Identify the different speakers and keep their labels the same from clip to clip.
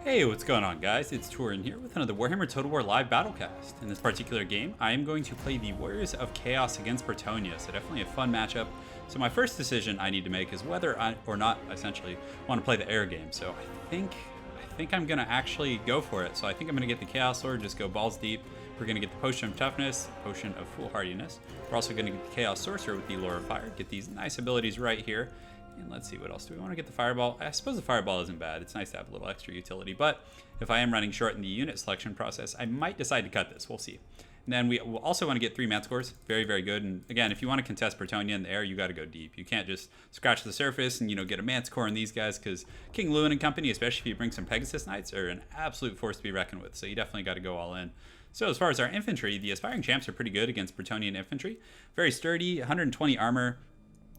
Speaker 1: Hey, what's going on, guys? It's Turin here with another Warhammer Total War Live Battlecast. In this particular game, I am going to play the Warriors of Chaos against Bretonnia, so definitely a fun matchup. So my first decision I need to make is whether I, or not, essentially, want to play the air game. So I think I'm going to actually go for it. So I think I'm going to get the Chaos Sword, just go balls deep. We're going to get the Potion of Toughness, Potion of Foolhardiness. We're also going to get the Chaos Sorcerer with the Lure of Fire, get these nice abilities right here. And let's see, what else do we want to get? The Fireball. I suppose the Fireball isn't bad. It's nice to have a little extra utility, but if I am running short in the unit selection process, I might decide to cut this. We'll see. And then we will also want to get 3 Manticores. Very, very good. And again, if you want to contest Bretonnia in the air, you got to go deep. You can't just scratch the surface and, get a Manticore in these guys, because King Lewin and company, especially if you bring some Pegasus Knights, are an absolute force to be reckoned with. So you definitely got to go all in. So as far as our infantry, the Aspiring Champs are pretty good against Bretonnian infantry. Very sturdy, 120 armor.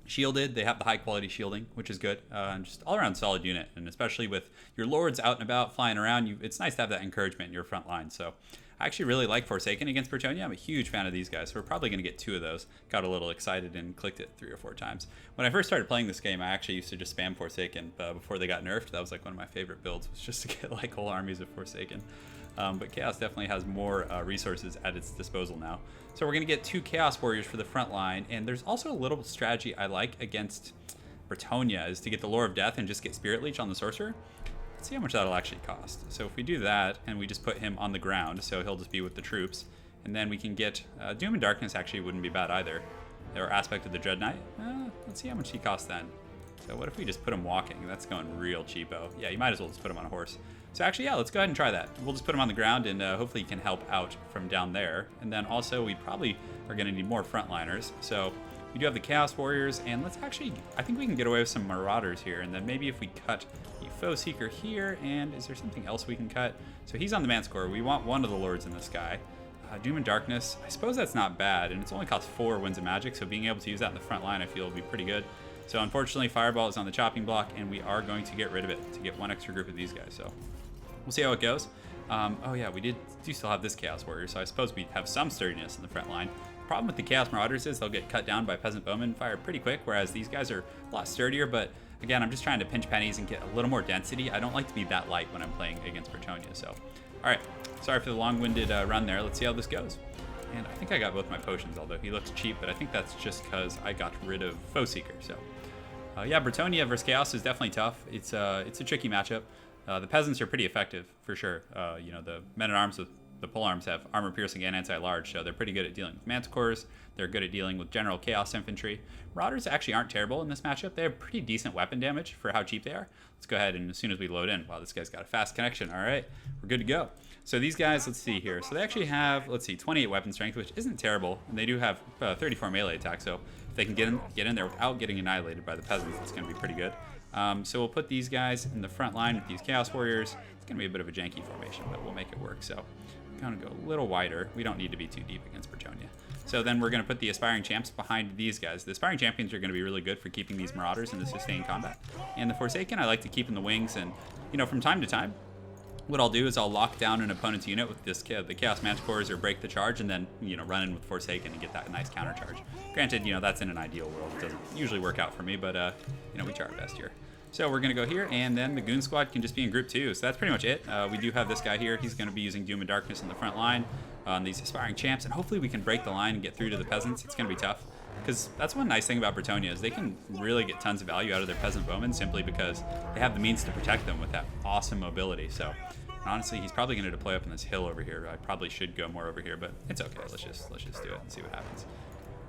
Speaker 1: Shielded, they have the high quality shielding, which is good. Just all around solid unit, and especially with your lords out and about flying around, it's nice to have that encouragement in your front line. So I actually really like Forsaken against Bretonnia. I'm a huge fan of these guys, so we're probably going to get 2 of those. Got a little excited and clicked it 3 or 4 times. When I first started playing this game, I actually used to just spam Forsaken before they got nerfed. That was like one of my favorite builds, was just to get like whole armies of Forsaken. But Chaos definitely has more resources at its disposal now. So we're going to get 2 Chaos Warriors for the front line, and there's also a little strategy I like against Bretonnia, is to get the Lore of Death and just get Spirit Leech on the Sorcerer. Let's see how much that'll actually cost. So if we do that, and we just put him on the ground, so he'll just be with the troops, and then we can get Doom and Darkness actually wouldn't be bad either, or Aspect of the Dread Knight. Let's see how much he costs then. So what if we just put him walking? That's going real cheapo. Yeah, you might as well just put him on a horse. So actually, yeah, let's go ahead and try that. We'll just put him on the ground, and hopefully he can help out from down there. And then also, we probably are going to need more frontliners. So we do have the Chaos Warriors, and let's actually, I think we can get away with some Marauders here. And then maybe if we cut the Foe Seeker here, and is there something else we can cut? So he's on the Manticore. We want one of the Lords in the sky. Doom and Darkness, I suppose that's not bad, and it's only cost 4 Winds of Magic, so being able to use that in the front line I feel will be pretty good. So unfortunately, Fireball is on the chopping block, and we are going to get rid of it to get 1 extra group of these guys. So we'll see how it goes. Oh yeah, we do still have this Chaos Warrior, so I suppose we have some sturdiness in the front line. The problem with the Chaos Marauders is they'll get cut down by Peasant Bowmen fire pretty quick, whereas these guys are a lot sturdier, but again, I'm just trying to pinch pennies and get a little more density. I don't like to be that light when I'm playing against Bretonnia, so. Alright, sorry for the long-winded run there. Let's see how this goes. And I think I got both my potions, although he looks cheap, but I think that's just because I got rid of Foe Seeker, so. Yeah, Bretonnia versus Chaos is definitely tough. It's a tricky matchup. The peasants are pretty effective, for sure. The men-at-arms with the polearms have armor-piercing and anti-large, so they're pretty good at dealing with Manticores. They're good at dealing with general Chaos infantry. Marauders actually aren't terrible in this matchup. They have pretty decent weapon damage for how cheap they are. Let's go ahead and as soon as we load in, wow, this guy's got a fast connection. All right, we're good to go. So these guys, let's see here. So they actually have, 28 weapon strength, which isn't terrible, and they do have 34 melee attack. So if they can get in there without getting annihilated by the peasants, it's going to be pretty good. So we'll put these guys in the front line with these Chaos Warriors. It's going to be a bit of a janky formation, but we'll make it work. So I'm going to go a little wider. We don't need to be too deep against Bretonnia. So then we're going to put the Aspiring Champs behind these guys. The Aspiring Champions are going to be really good for keeping these Marauders in the sustained combat. And the Forsaken I like to keep in the wings, and from time to time, what I'll do is I'll lock down an opponent's unit with the Chaos Manticores or break the charge, and then run in with Forsaken and get that nice counter charge. Granted, that's in an ideal world. It doesn't usually work out for me, but we try our best here. So we're going to go here, and then the Goon Squad can just be in group 2. So that's pretty much it. We do have this guy here. He's going to be using Doom and Darkness in the front line on these Aspiring Champs, and hopefully we can break the line and get through to the Peasants. It's going to be tough, because that's one nice thing about Bretonnia is they can really get tons of value out of their Peasant Bowmen simply because they have the means to protect them with that awesome mobility. So honestly, he's probably going to deploy up on this hill over here. I probably should go more over here, but it's okay. Let's just do it and see what happens.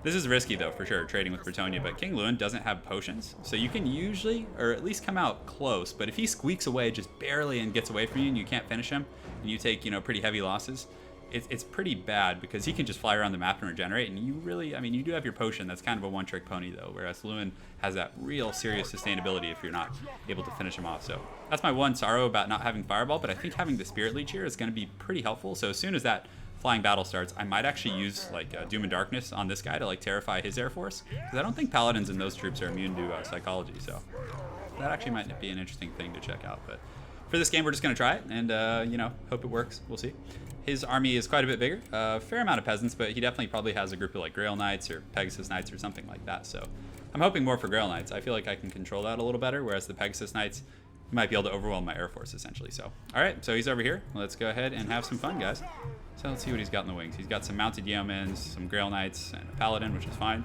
Speaker 1: This is risky, though, for sure, trading with Bretonnia, but King Lewin doesn't have potions, so you can usually, or at least come out close, but if he squeaks away just barely and gets away from you and you can't finish him, and you take, pretty heavy losses, it's pretty bad, because he can just fly around the map and regenerate, and you really, you do have your potion. That's kind of a one-trick pony, though, whereas Lewin has that real serious sustainability if you're not able to finish him off. So that's my one sorrow about not having Fireball, but I think having the Spirit Leech here is going to be pretty helpful. So as soon as that flying battle starts, I might actually use Doom and Darkness on this guy to terrify his Air Force, because I don't think Paladins and those troops are immune to psychology, so that actually might be an interesting thing to check out. But for this game, we're just going to try it, and hope it works. We'll see. His army is quite a bit bigger, fair amount of peasants, but he definitely probably has a group of Grail Knights or Pegasus Knights or something like that, so I'm hoping more for Grail Knights. I feel like I can control that a little better, whereas the Pegasus Knights, he might be able to overwhelm my Air Force, essentially. So, all right, so he's over here. Let's go ahead and have some fun, guys. So let's see what he's got in the wings. He's got some mounted yeomans, some Grail Knights, and a Paladin, which is fine.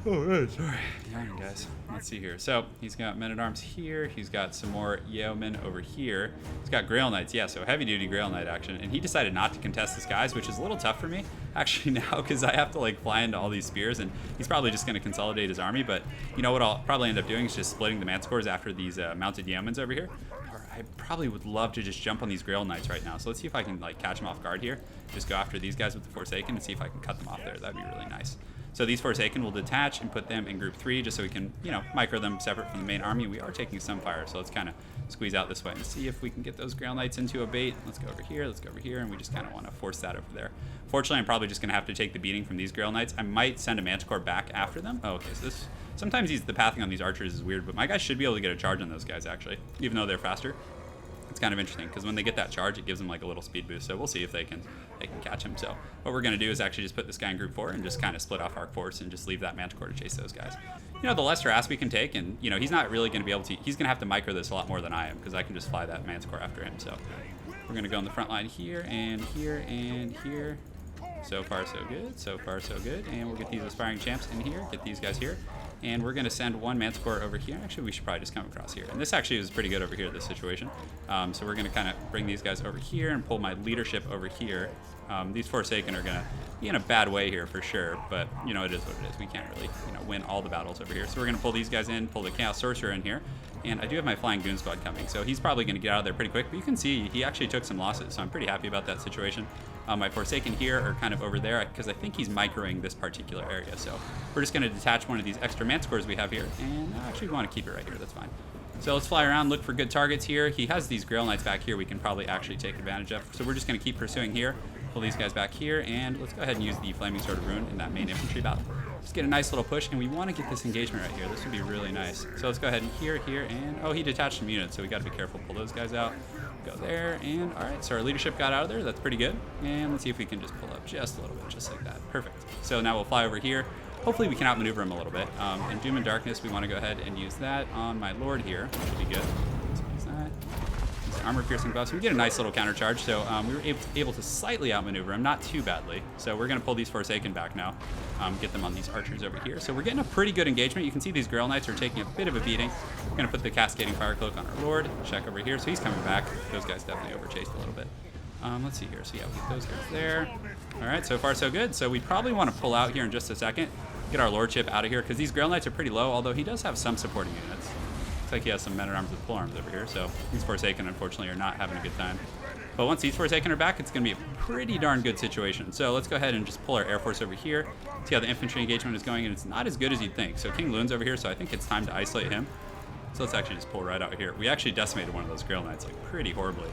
Speaker 1: Oh, right, sorry. Yeah, guys. Let's see here. So he's got men-at-arms here. He's got some more yeomen over here. He's got Grail Knights. Yeah, so heavy-duty Grail Knight action. And he decided not to contest this guys, which is a little tough for me actually now because I have to like fly into all these spears, and he's probably just going to consolidate his army. But you know what I'll probably end up doing is just splitting the Mancores after these mounted yeomans over here. Or I probably would love to just jump on these Grail Knights right now. So let's see if I can like catch them off guard here. Just go after these guys with the Forsaken and see if I can cut them off there. That'd be really nice. So these Forsaken will detach and put them in group 3 just so we can, you know, micro them separate from the main army. We are taking some fire, so let's kind of squeeze out this way and see if we can get those Grail Knights into a bait. Let's go over here, and we just kind of want to force that over there. Fortunately, I'm probably just going to have to take the beating from these Grail Knights. I might send a Manticore back after them. Oh, okay, so this, sometimes the pathing on these archers is weird, but my guys should be able to get a charge on those guys, actually, even though they're faster. It's kind of interesting because when they get that charge, it gives them like a little speed boost. So we'll see if they can catch him. So what we're going to do is actually just put this guy in group 4 and just kind of split off our force and just leave that Manticore to chase those guys. You know, the lesser ass we can take, and you know, he's not really going to be able to. He's going to have to micro this a lot more than I am because I can just fly that Manticore after him. So we're going to go on the front line here and here and here. So far, so good. So far, so good. And we'll get these aspiring champs in here. Get these guys here. And we're going to send one Manticore over here. Actually, we should probably just come across here. And this actually is pretty good over here, this situation. So we're going to kind of bring these guys over here and pull my leadership over here. These Forsaken are going to be in a bad way here for sure. But, you know, it is what it is. We can't really, you know, win all the battles over here. So we're going to pull these guys in, pull the Chaos Sorcerer in here. And I do have my Flying Goon Squad coming. So he's probably going to get out of there pretty quick. But you can see he actually took some losses. So I'm pretty happy about that situation. My Forsaken here are kind of over there because I think he's microing this particular area. So we're just going to detach one of these extra Mancores we have here. And actually we want to keep it right here. That's fine. So let's fly around, look for good targets here. He has these Grail Knights back here we can probably actually take advantage of. So we're just going to keep pursuing here. Pull these guys back here. And let's go ahead and use the Flaming Sword of Ruin in that main infantry battle. Just get a nice little push. And we want to get this engagement right here. This would be really nice. So let's go ahead and here, and... Oh, he detached some units. So we got to be careful. Pull those guys out. Go there, and all right, so our leadership got out of there. That's pretty good. And let's see if we can just pull up just a little bit, just like that. Perfect. So now we'll fly over here. Hopefully we can outmaneuver him a little bit. And Doom and Darkness, we want to go ahead and use that on my Lord here, which will be good. So use that. Use armor piercing buffs. We get a nice little counter charge, so we were able to slightly outmaneuver him, not too badly. So we're going to pull these Forsaken back now, get them on these archers over here. So we're getting a pretty good engagement. You can see these Grail Knights are taking a bit of a beating. We're going to put the Cascading Fire Cloak on our Lord. Check over here. So he's coming back. Those guys definitely overchased a little bit. Let's see here. So yeah, we'll get those guys there. All right, so far so good. So we probably want to pull out here in just a second, get our Lordship out of here because these Grail Knights are pretty low, although he does have some supporting units. Looks like he has some men-at-arms with polearms over here, so these Forsaken, unfortunately, are not having a good time. But once these Forsaken are back, it's going to be a pretty darn good situation. So let's go ahead and just pull our Air Force over here, see how the infantry engagement is going, and it's not as good as you'd think. So King Loon's over here, so I think it's time to isolate him. So let's actually just pull right out here. We actually decimated one of those Grail Knights, like, pretty horribly.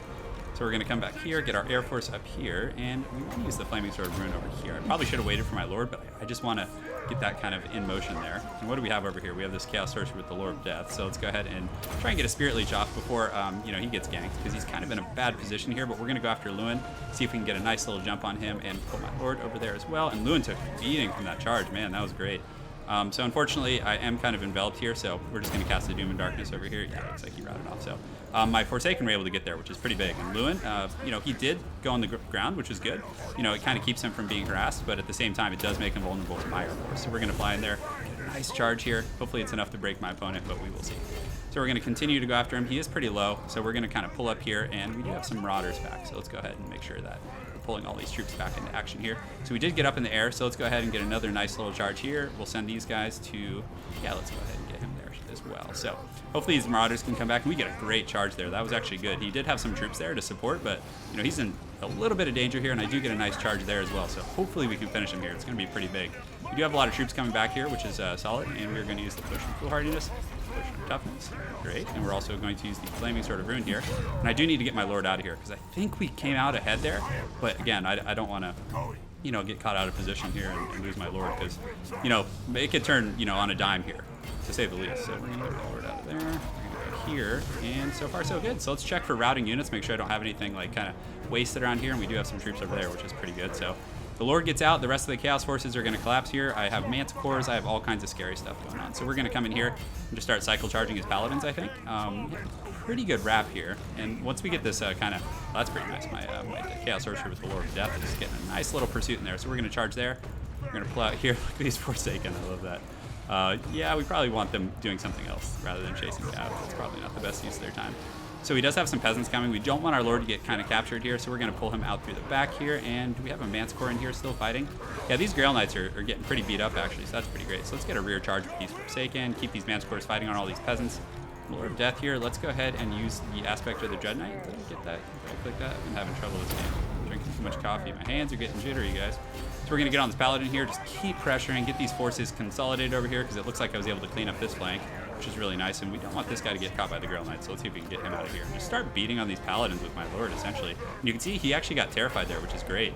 Speaker 1: So we're going to come back here, get our Air Force up here, and we want to use the Flaming Sword of Ruin over here. I probably should have waited for my Lord, but I just want to get that kind of in motion there. And what do we have over here? We have this Chaos Sorcerer with the Lord of Death. So let's go ahead and try and get a Spirit Leech off before you know, he gets ganked, because he's kind of in a bad position here. But we're going to go after Lewin, see if we can get a nice little jump on him and pull my Lord over there as well. And Lewin took a beating from that charge. Man, that was great. So unfortunately, I am kind of enveloped here, so we're just going to cast the Doom and Darkness over here. Yeah, looks like he routed off. So my Forsaken were able to get there, which is pretty big. And Lewin, you know, he did go on the ground, which is good. You know, it kind of keeps him from being harassed, but at the same time, it does make him vulnerable to my Air Force. So we're going to fly in there, get a nice charge here. Hopefully it's enough to break my opponent, but we will see. So we're going to continue to go after him. He is pretty low, so we're going to kind of pull up here, and we do have some Marauders back. So let's go ahead and make sure that we're pulling all these troops back into action here. So we did get up in the air, so let's go ahead and get another nice little charge here. We'll send these guys to, yeah, let's go ahead and get him there as well. So hopefully these Marauders can come back, and we get a great charge there. That was actually good. He did have some troops there to support, but you know, he's in a little bit of danger here, and I do get a nice charge there as well. So hopefully we can finish him here. It's going to be pretty big. We do have a lot of troops coming back here, which is solid, and we're going to use the push and foolhardiness, push and toughness. Great. And we're also going to use the Flaming Sword of Ruin here. And I do need to get my Lord out of here, because I think we came out ahead there. But again, I don't want to, you know, get caught out of position here and lose my Lord, because, you know, it could turn, you know, on a dime here, to say the least. So we're going to get the Lord out of there. We're going to go here, and so far so good. So let's check for routing units, make sure I don't have anything like kind of wasted around here, and we do have some troops over there, which is pretty good. So The Lord gets out. The rest of the Chaos Forces are going to collapse here. I have Manticores. I have all kinds of scary stuff going on. So we're going to come in here and just start cycle charging his Paladins, I think. Pretty good wrap here. And once we get this kind of... Well, that's pretty nice. My Chaos Sorcerer with the Lord of Death is getting a nice little pursuit in there. So we're going to charge there. We're going to pull out here. Look at these Forsaken. I love that. Yeah, we probably want them doing something else rather than chasing Cav. That's probably not the best use of their time. So he does have some peasants coming. We don't want our Lord to get kind of captured here, so we're going to pull him out through the back here. And do we have a Manticore in here still fighting? Yeah, these Grail Knights are getting pretty beat up, actually, so that's pretty great. So let's get a rear charge with these Forsaken, keep these Manticores fighting on all these peasants. Lord of Death here. Let's go ahead and use the aspect of the Dread Knight. Did I get that? Did I click that? I've been having trouble this game. I'm drinking too much coffee. My hands are getting jittery, guys. So we're going to get on this Paladin here, just keep pressuring, get these forces consolidated over here, because it looks like I was able to clean up this flank, which is really nice, and we don't want this guy to get caught by the Grail Knight, so let's see if we can get him out of here. Just start beating on these Paladins with my Lord, essentially. And you can see he actually got terrified there, which is great,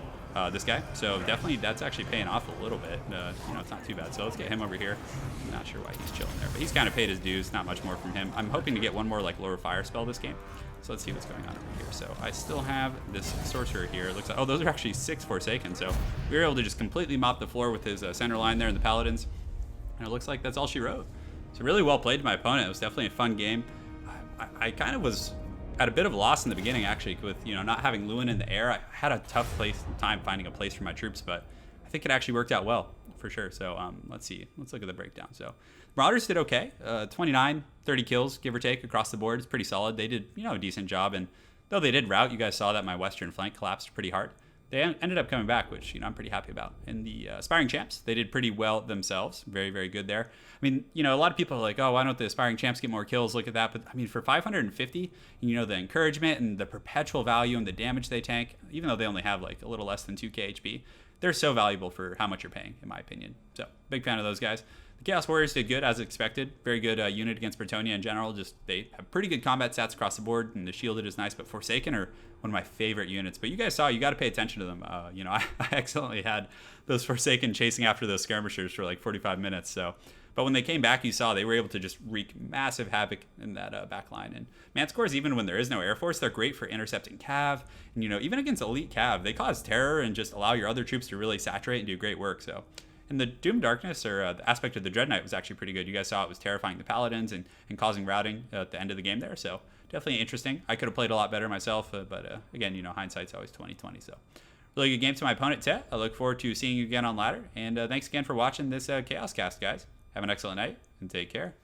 Speaker 1: this guy. So definitely that's actually paying off a little bit. You know, it's not too bad. So let's get him over here. I'm not sure why he's chilling there, but he's kind of paid his dues. Not much more from him. I'm hoping to get one more like Lower Fire spell this game. So let's see what's going on over here. So I still have this Sorcerer here. It looks like, oh, those are actually 6 Forsaken. So we were able to just completely mop the floor with his center line there in the Paladins. And it looks like that's all she wrote. So really well played to my opponent. It was definitely a fun game. I kind of was at a bit of a loss in the beginning, actually, with, you know, not having Lewin in the air. I had a tough time finding a place for my troops, but I think it actually worked out well, for sure. So let's see. Let's look at the breakdown. So Marauders did okay. 29, 30 kills, give or take, across the board. It's pretty solid. They did, you know, a decent job. And though they did rout, you guys saw that my western flank collapsed pretty hard. They ended up coming back, which, you know, I'm pretty happy about. In the Aspiring Champs, they did pretty well themselves. Very, very good there. I mean, you know, a lot of people are like, oh, why don't the Aspiring Champs get more kills? Look at that. But, I mean, for 550, you know, the encouragement and the perpetual value and the damage they tank, even though they only have, like, a little less than 2k HP, they're so valuable for how much you're paying, in my opinion. So, big fan of those guys. The Chaos Warriors did good, as expected. Very good unit against Bretonnia in general. Just, they have pretty good combat stats across the board, and the Shielded is nice, but Forsaken are one of my favorite units. But you guys saw, you got to pay attention to them. You know, I accidentally had those Forsaken chasing after those skirmishers for like 45 minutes. So, but when they came back, you saw they were able to just wreak massive havoc in that back line. And Manticores, even when there is no Air Force, they're great for intercepting Cav. And, you know, even against elite Cav, they cause terror and just allow your other troops to really saturate and do great work. So, and the Doom Darkness, or the aspect of the Dread Knight, was actually pretty good. You guys saw it was terrifying the Paladins and causing routing at the end of the game there. So definitely interesting. I could have played a lot better myself, but again, you know, hindsight's always 20/20. So really good game to my opponent, Tet. I look forward to seeing you again on ladder. And thanks again for watching this Chaos Cast, guys. Have an excellent night and take care.